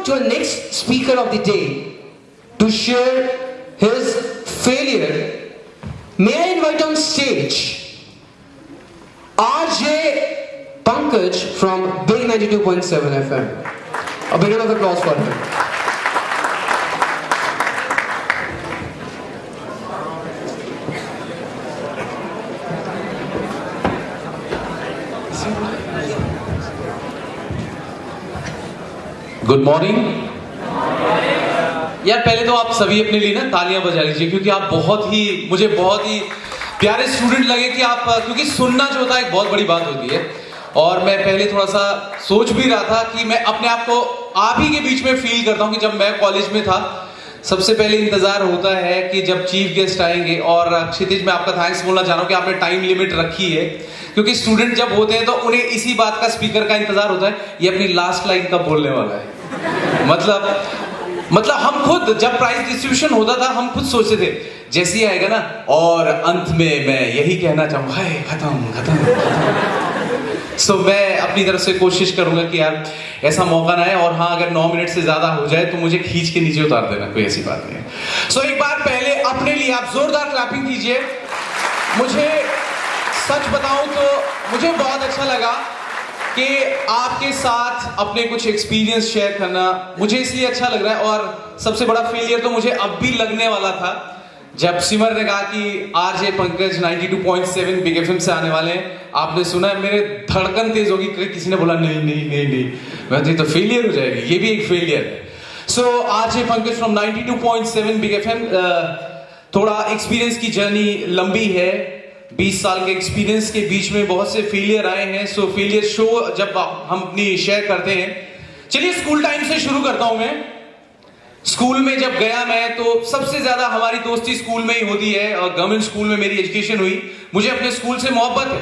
to our next speaker of the day to share his failure. May I invite on stage RJ Pankaj from Big 92.7 FM. A big round of applause for him. Good morning यार, पहले तो आप सभी अपने लिए ना तालियां बजा लीजिए, क्योंकि आप मुझे बहुत ही प्यारे स्टूडेंट लगे कि आप, क्योंकि सुनना जो होता है एक बहुत बड़ी बात होती है। और मैं पहले थोड़ा सा सोच भी रहा था कि मैं अपने आप को आप ही के बीच में फील करता हूं कि जब मैं कॉलेज में था, सबसे पहले इंतजार होता है कि जब चीफ गेस्ट आएंगे। और क्षितिज, मैं आपका थैंक्स बोलना चाह रहा हूं कि आपने टाइम लिमिट रखी है, क्योंकि स्टूडेंट जब होते हैं तो उन्हें इसी बात का स्पीकर का इंतजार होता है, ये अपनी लास्ट लाइन कब बोलने वाला है। मतलब हम खुद जब प्राइज डिस्ट्रीब्यूशन होता था, हम खुद सोचते थे जैसे ही आएगा ना, और अंत में मैं यही कहना चाहूंगा, हाय खत्म। सो मैं अपनी तरफ से कोशिश करूंगा कि यार ऐसा मौका ना आए, और हाँ, अगर 9 मिनट से ज्यादा हो जाए तो मुझे खींच के नीचे उतार देना, कोई ऐसी बात नहीं है। सो एक बार पहले अपने लिए आप जोरदार क्लैपिंग कीजिए। मुझे सच बताऊं तो मुझे बहुत अच्छा लगा कि आपके साथ अपने कुछ एक्सपीरियंस शेयर करना मुझे इसलिए अच्छा लग रहा है। और सबसे बड़ा फेलियर तो मुझे अब भी लगने वाला था जब सिमर ने कहा कि आरजे पंकज 92.7 बिग एफएम से आने वाले हैं। आपने सुना है, मेरे धड़कन तेज होगी, किसी ने बोला नहीं, मैं तो फेलियर हो जाएगी, ये भी एक फेलियर है। So RJ Pankaj from 92.7 big FM. थोड़ा एक्सपीरियंस की जर्नी लंबी है, 20 साल के एक्सपीरियंस के बीच में बहुत से फेलियर आए हैं। सो फेलियर शो जब हम अपनी शेयर करते हैं, चलिए स्कूल टाइम से शुरू करता हूं मैं। स्कूल में जब गया मैं, तो सबसे ज्यादा हमारी दोस्ती स्कूल में ही होती है, और गवर्नमेंट स्कूल में मेरी एजुकेशन हुई। मुझे अपने स्कूल से मोहब्बत है।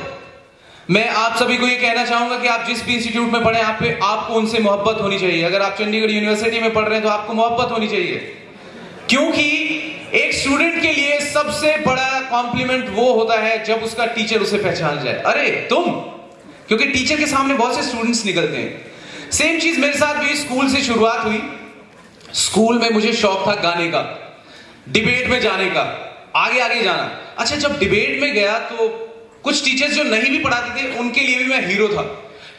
मैं आप सभी को ये कहना चाहूंगा कि आप जिस भी इंस्टीट्यूट में पढ़े, आपको उनसे मोहब्बत होनी चाहिए। अगर आप चंडीगढ़ यूनिवर्सिटी में पढ़ रहे हैं तो आपको मोहब्बत होनी चाहिए, क्योंकि एक स्टूडेंट के लिए सबसे बड़ा कॉम्प्लीमेंट वो होता है जब उसका टीचर उसे पहचान जाए, अरे तुम, क्योंकि टीचर के सामने बहुत से स्टूडेंट्स निकलते हैं। सेम चीज मेरे साथ भी स्कूल से शुरुआत हुई। स्कूल में मुझे शौक था गाने का, डिबेट में जाने का, आगे जाना। अच्छा, जब डिबेट में गया तो कुछ टीचर्स जो नहीं भी पढ़ाते थे, उनके लिए भी मैं हीरो था।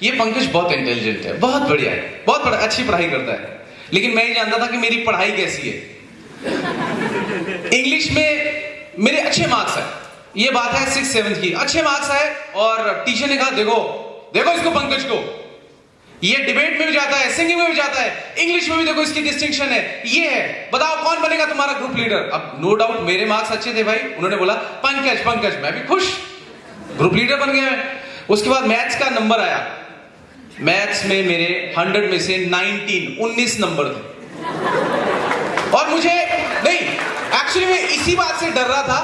ये पंकज बहुत इंटेलिजेंट है, बहुत बढ़िया है, बहुत अच्छी पढ़ाई करता है। लेकिन मैं ही जानता था कि मेरी पढ़ाई कैसी है। इंग्लिश में मेरे अच्छे मार्क्स है, ये बात है 6th 7th की, अच्छे मार्क्स है। और टीचर ने कहा, देखो इसको, पंकज को, ये डिबेट में भी जाता है, सिंगिंग में भी जाता है, इंग्लिश में भी देखो इसकी डिस्टिंक्शन है, ये है, बताओ कौन बनेगा तुम्हारा ग्रुप लीडर। अब नो डाउट मेरे मार्क्स अच्छे थे भाई, उन्होंने बोला पंकज, मैं भी खुश, ग्रुप लीडर बन गया मैं। उसके बाद मैथ्स का नंबर आया, मैथ्स में मेरे 100 में से 19 नंबर थे। और मुझे नहीं, एक्चुअली मैं इसी बात से डर रहा था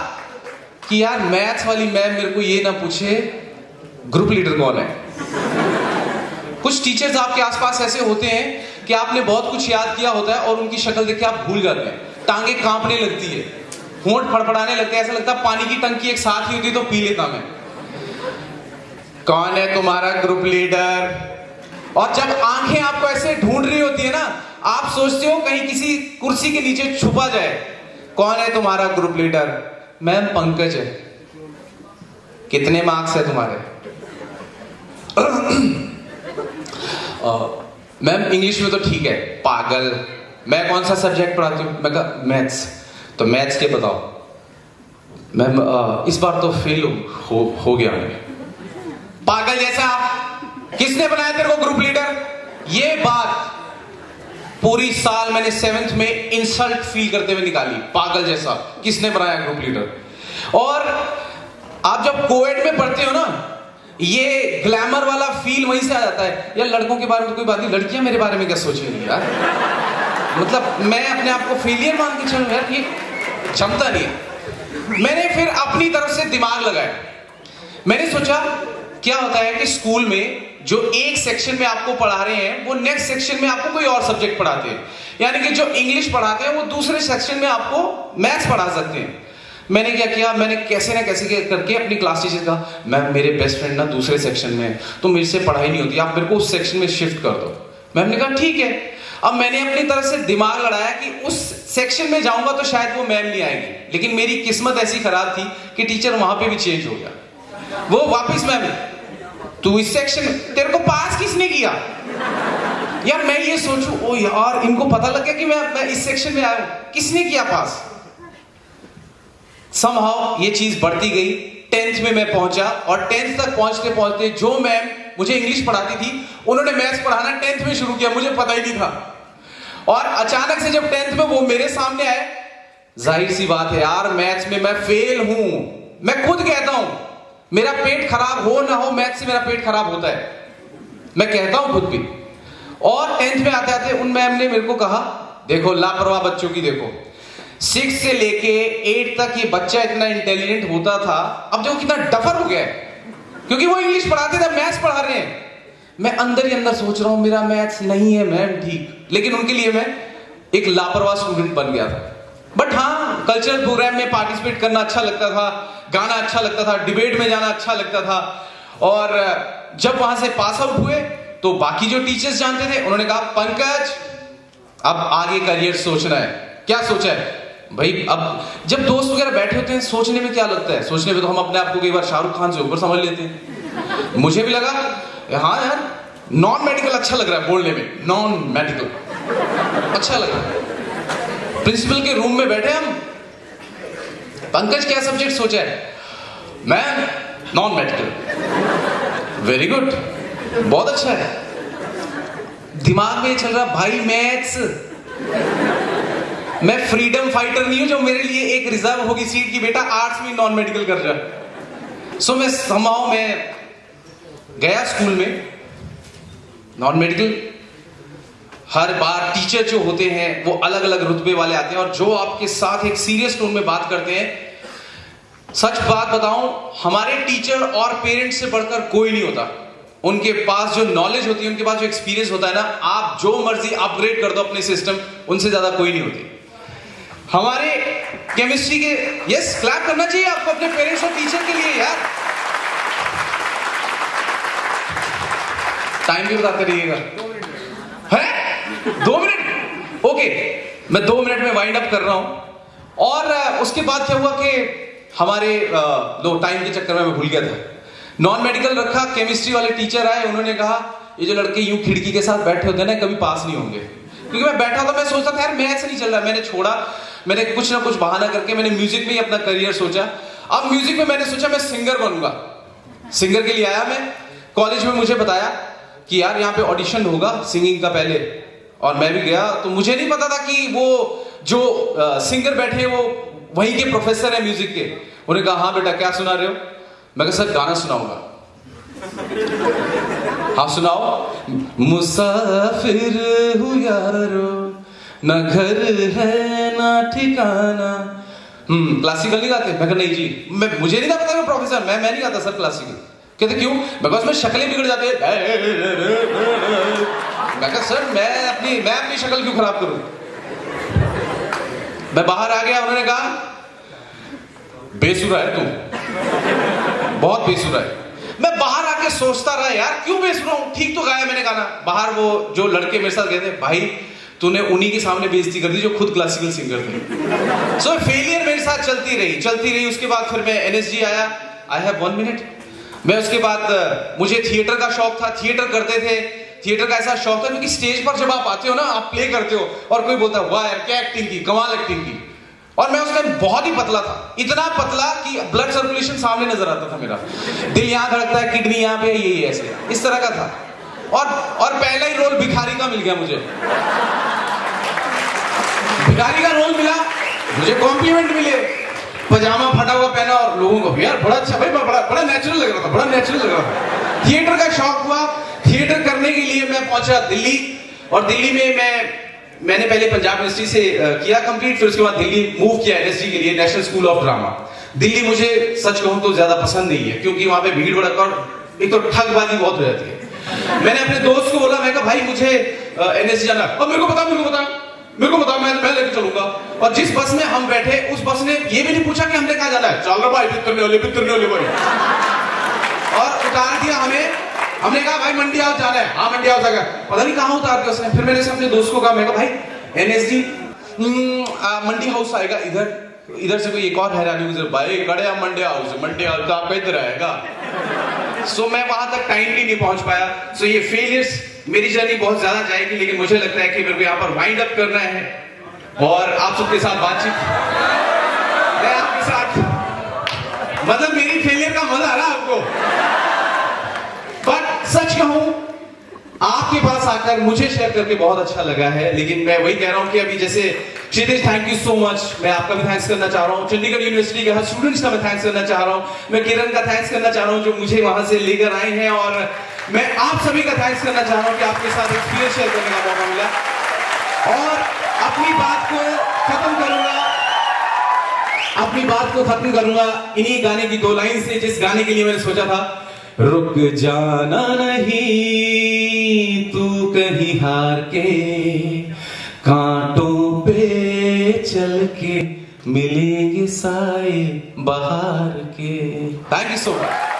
कि यार मैथ्स वाली मैम मेरे को ये ना पूछे ग्रुप लीडर कौन है। कुछ टीचर्स आपके आसपास ऐसे होते हैं कि आपने बहुत कुछ याद किया होता है और उनकी शक्ल देख के आप भूल जाते हैं, टांगे कांपने लगती है, होंठ फड़फड़ाने लगते हैं, ऐसा लगता है पानी की टंकी एक साथ ही होती तो पी लेता मैं। कौन है तुम्हारा ग्रुप लीडर? और जब आंखें आपको ऐसे ढूंढ रही होती है ना, आप सोचते हो कहीं किसी कुर्सी के नीचे छुपा जाए। कौन है तुम्हारा ग्रुप लीडर? मैम पंकज है। कितने मार्क्स है तुम्हारे? मैम इंग्लिश में तो ठीक है, पागल। मैं कौन सा सब्जेक्ट पढ़ाती हूँ? मैं कहा मैथ्स। तो मैथ्स के बताओ। मैम इस बार तो फेल हो गया मैं। पागल जैसा, किसने बनाया तेरे को ग्रुप लीडर? ये बात पूरी साल मैंने 7th में इंसल्ट फील करते हुए निकाली, पागल जैसा, किसने बनाया ग्रुप लीडर? और आप जब कोविड में पढ़ते हो ना, ये ग्लैमर वाला फील वहीं से आ जाता है। यार लड़कों के बारे में तो कोई बात नहीं, लड़कियां मेरे बारे में क्या सोचेंगी यार? मतलब मैं अपने आप को फेलियर मान के चलूं यार, ये क्षमता नहीं है। मैंने फिर अपनी तरफ से दिमाग लगाया। मैंने सोचा क्या होता है कि स्कूल में जो एक सेक्शन में आपको पढ़ा रहे हैं, वो नेक्स्ट सेक्शन में आपको कोई और सब्जेक्ट पढ़ाते हैं। यानी कि जो इंग्लिश पढ़ाते हैं वो दूसरे सेक्शन में आपको मैथ्स पढ़ा सकते हैं। मैंने क्या किया, मैंने कैसे ना कैसे करके अपनी क्लास टीचर का, मैम मेरे बेस्ट फ्रेंड ना दूसरे सेक्शन में है तो मेरे से पढ़ाई नहीं होती, आप मेरे को उस सेक्शन में शिफ्ट कर दो। मैम ने कहा ठीक है। अब मैंने अपनी तरफ से दिमाग लड़ाया कि उस सेक्शन में जाऊंगा तो शायद वो मैम नहीं आएगी, लेकिन मेरी किस्मत ऐसी खराब थी कि टीचर वहां पे भी चेंज हो गया। वो वापस मैम, तू इस सेक्शन में, तेरे को पास किसने किया? यार मैं ये सोचूं, ओ यार इनको पता लग गया कि मैं इस सेक्शन में आया हूं, किसने किया पास? समहाउ ये चीज बढ़ती गई। 10th में मैं पहुंचा और 10th तक पहुंचते पहुंचते जो मैम मुझे इंग्लिश पढ़ाती थी उन्होंने मैथ्स पढ़ाना 10th में शुरू किया, मुझे पता ही नहीं था। और अचानक से जब 10th में वो मेरे सामने आए, जाहिर सी बात है यार मैथ्स में मैं फेल हूं। मैं खुद कहता हूं मेरा पेट खराब हो ना हो, मैथ्स से मेरा पेट खराब होता है, मैं कहता हूं खुद भी। और 10th में आते आते उन मैम ने मेरे को कहा, देखो लापरवाह बच्चों की देखो, 6 से लेके 8 तक ये बच्चा इतना इंटेलिजेंट होता था, अब देखो कितना डफर हो गया है, क्योंकि वो इंग्लिश पढ़ाते थे, मैथ्स पढ़ा रहे हैं। मैं अंदर ही अंदर सोच रहा हूं मेरा मैथ्स नहीं है मैम ठीक, लेकिन उनके लिए मैं एक लापरवाह स्टूडेंट बन गया था। बट हाँ, कल्चरल प्रोग्राम में पार्टिसिपेट करना अच्छा लगता था, गाना अच्छा लगता था, डिबेट में जाना अच्छा लगता था। और जब वहां से पास आउट हुए तो बाकी जो टीचर्स जानते थे उन्होंने कहा, पंकज अब आगे करियर सोचना है। क्या सोचा है भाई? अब जब दोस्त वगैरह बैठे होते हैं सोचने में क्या लगता है, सोचने में तो हम अपने आप को कई बार शाहरुख खान से ऊपर समझ लेते हैं। मुझे भी लगा हाँ यार नॉन मेडिकल अच्छा लग रहा है बोलने में, नॉन मेडिकल अच्छा लग रहा है। प्रिंसिपल के रूम में बैठे हम, पंकज क्या सब्जेक्ट सोचा है? मैं नॉन मेडिकल। वेरी गुड, बहुत अच्छा है। दिमाग में चल रहा भाई मैथ्स, मैं फ्रीडम फाइटर नहीं हूं जो मेरे लिए एक रिजर्व होगी सीट की बेटा आर्ट्स में नॉन मेडिकल कर जा। सो मैं समाओ मैं गया स्कूल में नॉन मेडिकल। हर बार टीचर जो होते हैं वो अलग अलग रुतबे वाले आते हैं और जो आपके साथ एक सीरियस टोन में बात करते हैं। सच बात बताऊं, हमारे टीचर और पेरेंट्स से बढ़कर कोई नहीं होता। उनके पास जो नॉलेज होती है, उनके पास जो एक्सपीरियंस होता है ना, आप जो मर्जी अपग्रेड कर दो अपने सिस्टम, उनसे ज्यादा कोई नहीं होती। हमारे केमिस्ट्री के, यस क्लैप करना चाहिए आपको अपने पेरेंट्स और टीचर के लिए यार। टाइम भी बताते रहिएगा, है 2 मिनट, ओके मैं 2 मिनट में वाइंड अप कर रहा हूं। और उसके बाद क्या हुआ कि हमारे लो टाइम के चक्कर में मैं भूल गया था, नॉन मेडिकल रखा। केमिस्ट्री वाले टीचर आए, उन्होंने कहा ये जो लड़के यूं खिड़की के साथ बैठे होते हैं ना कभी पास नहीं होंगे। क्योंकि मैं बैठा था, मैं सोचता था यार मैथ्स नहीं चल रहा, मैंने छोड़ा, मैंने कुछ ना कुछ बहाना करके मैंने म्यूजिक में ही अपना करियर सोचा। अब म्यूजिक में मैंने सोचा मैं सिंगर बनूंगा। सिंगर के लिए आया मैं कॉलेज में, मुझे बताया कि यार यहाँ पे ऑडिशन होगा सिंगिंग का पहले, और मैं भी गया। तो मुझे नहीं पता था कि वो जो सिंगर बैठे हैं वो वहीं के प्रोफेसर है म्यूजिक के। उन्होंने कहा हाँ बेटा क्या सुना रहे हो? मैं कहा सर गाना सुनाऊंगा। हाँ सुनाओ। मुसाफिर हूँ यारो, ना घर है ना ठिकाना। क्लासिकल नहीं गाते? मैं कहा नहीं जी, मुझे नहीं था पता मैं प्रोफेसर, मैं नहीं गाता सर क्लासिकल। कहते क्यों? बिकॉज में शक्लें बिगड़ जाते हैं। मैं कहा सर मैं अपनी शक्ल क्यों खराब करूं? मैं बाहर आ गया, उन्होंने कहा बेसुरा है तू, बहुत बेसुरा है। मैं बाहर आके सोचता रहा यार क्यों बेसुरा हूं, ठीक तो गाया मैंने गाना। बाहर वो जो लड़के मेरे साथ गए थे, भाई तूने उन्हीं के सामने बेइज्जती कर दी जो खुद क्लासिकल सिंगर थे। सो फेलियर मेरे साथ चलती रही। उसके बाद फिर मैं NSG आया। I have 1 minute. मैं उसके बाद मुझे थिएटर का शौक था, थिएटर करते थे। थिएटर का ऐसा शौक था क्योंकि स्टेज पर जब आप आते हो ना, आप प्ले करते हो और कोई बोलता है वाह यार क्या एक्टिंग की, कमाल एक्टिंग की। और मैं उस टाइम बहुत ही पतला था, इतना पतला कि ब्लड सर्कुलेशन सामने नजर आता था मेरा। दिल यहाँ धड़कता है, किडनी यहाँ पे, यही ऐसे इस तरह का था। और पहला ही रोल भिखारी का मिल गया मुझे। भिखारी का रोल मिला, मुझे कॉम्प्लीमेंट मिले, पजामा फटा हुआ पहना और लोगों को यार बड़ा अच्छा भाई, बड़ा नेचुरल लग रहा था, बड़ा नेचुरल लग रहा था। थिएटर का शौक हुआ। थिएटर करने के लिए मैं पहुंचा दिल्ली, और दिल्ली में मैंने पहले पंजाब यूनिवर्सिटी से किया कंप्लीट, फिर उसके बाद दिल्ली मूव किया NSG के लिए, national school of drama. Delhi मुझे सच कहूं तो ज्यादा पसंद नहीं है क्योंकि वहां पे भीड़ भड़क और एक तो ठगबाजी बहुत हो जाती है। मैंने अपने दोस्त को बोला, मैं कहा भाई मुझे NSG जाना, और मेरे को बता मैं लेकर चलूंगा। और जिस बस में हम बैठे उस बस ने ये भी नहीं पूछा कि हमने कहा जाना है, चल रहा भाई पितर ने भाई, और उतार दिया हमें हमने कहा भाई मंडी हाउस जाना है। हाँ मंडी हाउस आ गया, पता नहीं कहाँ उतार दिया उसने। फिर मैंने से अपने दोस्त को कहा, मैं कहा भाई NSD मंडी हाउस आएगा इधर, इधर से कोई एक और हैरानी गुजर, भाई कड़े मंडी हाउस आप इधर आएगा। सो मैं वहां तक टाइमली नहीं पहुंच पाया। सो ये फेलियर्स, मेरी जर्नी बहुत ज्यादा जाएगी, लेकिन मुझे लगता है कि मेरे को यहाँ पर वाइंड अप करना है और आप सबके साथ बातचीत, मैं आपके साथ, मतलब मेरी फेलियर का मजा आ रहा आपको। बट सच कहूं, आपके पास आकर मुझे शेयर करके बहुत अच्छा लगा है, लेकिन मैं वही कह रहा हूं कि अभी जैसे क्षितिज, थैंक यू सो मच, मैं आपका भी थैंक्स करना चाह रहा हूं, चंडीगढ़ यूनिवर्सिटी के हर स्टूडेंट्स का मैं थैंक्स करना चाह रहा हूं, मैं किरण का थैंक्स करना चाह रहा हूं जो मुझे वहां से लेकर आए हैं, और मैं आप सभी का थैंक्स करना चाह रहा हूं कि आपके साथ एक्सपीरियंस शेयर करने का मौका मिला। और अपनी बात को खत्म करूंगा इन्हीं गाने की 2 लाइन से, जिस गाने के लिए मैंने सोचा था, रुक जाना नहीं तू कहीं हार के, कांटों पे चल के मिलेंगे साए बहार के। Thank you so much.